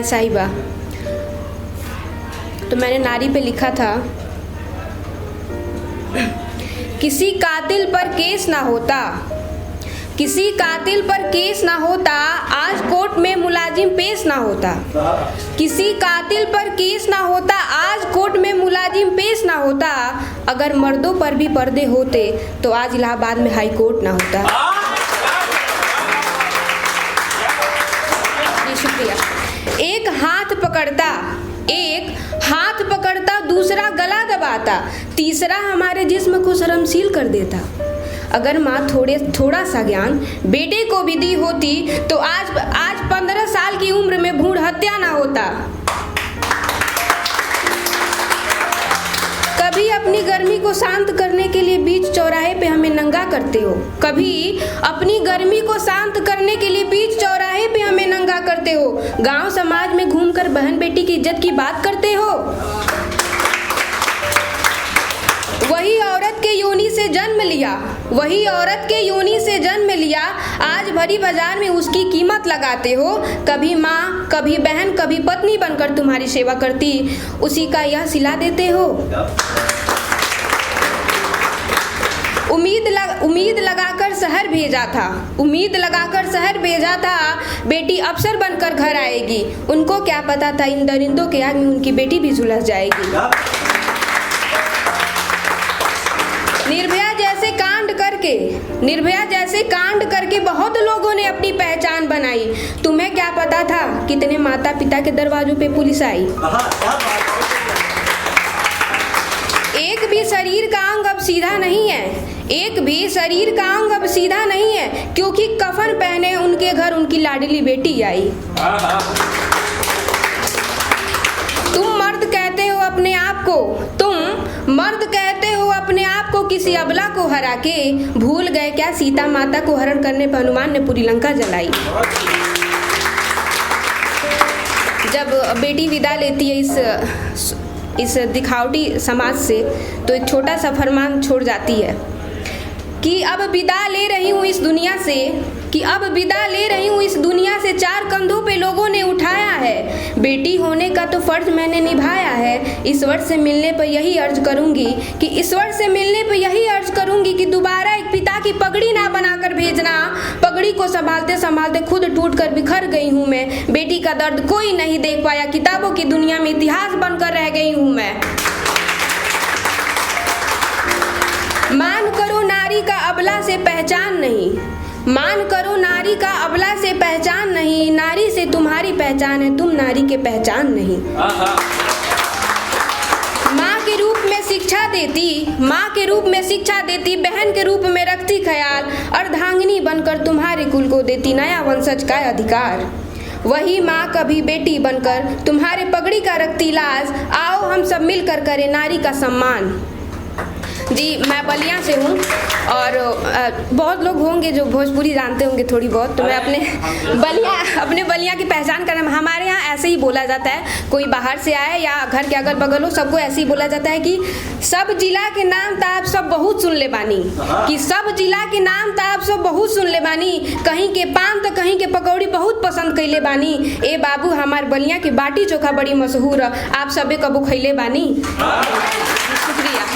साहिबा। तो मैंने नारी पे लिखा था, किसी कातिल पर केस ना होता, किसी कातिल पर केस ना होता, आज कोर्ट में मुलाजिम पेश ना होता। किसी कातिल पर केस ना होता, आज कोर्ट में मुलाजिम पेश ना होता। अगर मर्दों पर भी पर्दे होते तो आज इलाहाबाद में हाई कोर्ट ना होता। जी शुक्रिया। एक हाथ पकड़ता दूसरा गला दबाता, तीसरा हमारे जिस्म को शर्मशील कर देता। अगर माँ थोड़ा सा ज्ञान बेटे को भी दी होती तो आज 15 साल की उम्र में भ्रूण हत्या ना होता। कभी अपनी गर्मी को शांत करने के लिए बीच चौराहे पे हमें नंगा करते हो, कभी अपनी गर्मी को शांत करने के लिए बीच चौराहे पे हमें नंगा करते हो। गांव समाज में घूमकर बहन बेटी की इज्जत की बात करते हो। वही औरत के योनि से जन्म लिया, आज भरी बाजार में उसकी कीमत लगाते हो। कभी माँ, कभी बहन, कभी पत्नी बनकर तुम्हारी सेवा करती, उसी का यह सिला देते हो। उम्मीद लगाकर शहर भेजा था, बेटी अफसर बनकर घर आएगी। उनको क्या पता था इन दरिंदों के आग में उनकी बेटी भी झुलस जाएगी। निर्भया जैसे कांड करके बहुत लोगों ने अपनी पहचान बनाई। तुम्हें क्या पता था कितने माता पिता के दरवाजों पे पुलिस आई। एक भी शरीर का अंग अब सीधा नहीं है, क्योंकि कफन पहने उनके घर उनकी लाडली बेटी आई। तुम मर्द कहते हो अपने आप को किसी अबला को हरा के, भूल गए क्या सीता माता को हरण करने पर हनुमान ने पूरी लंका जलाई। जब बेटी विदा लेती है इस दिखावटी समाज से, तो एक छोटा सा फरमान छोड़ जाती है कि अब विदा ले रही हूँ इस दुनिया से, चार कंधों पे लोगों ने उठाया है। बेटी होने का तो फर्ज मैंने निभाया है। ईश्वर से मिलने पर यही अर्ज करूंगी कि दोबारा एक पिता की पगड़ी ना बनाकर भेजना। पगड़ी को संभालते संभालते खुद टूट कर बिखर गई हूँ मैं। बेटी का दर्द कोई नहीं देख पाया, किताबों की दुनिया में इतिहास बनकर रह गई हूँ मैं। मान करो नारी का अबला से पहचान नहीं, नारी से तुम्हारी पहचान है, तुम नारी के पहचान नहीं। माँ के रूप में शिक्षा देती, बहन के रूप में रखती ख्याल, अर्धांगिनी बनकर तुम्हारे कुल को देती नया वंशज का अधिकार। वही माँ कभी बेटी बनकर तुम्हारे पगड़ी का रखती लाज। आओ हम सब मिलकर करें नारी का सम्मान। जी, मैं बलिया से हूँ और बहुत लोग होंगे जो भोजपुरी जानते होंगे थोड़ी बहुत, तो मैं अपने बलिया की पहचान करना। हमारे यहाँ ऐसे ही बोला जाता है, कोई बाहर से आए या घर के अगल बगल हो, सबको ऐसे ही बोला जाता है कि सब जिला के नाम तो आप सब बहुत सुन ले बानी, कहीं के पान तो कहीं के पकौड़ी बहुत पसंद कैले बानी। ए बाबू, हमार बलिया के बाटी चोखा बड़ी मशहूर, आप सबे कबो खैले बानी। शुक्रिया।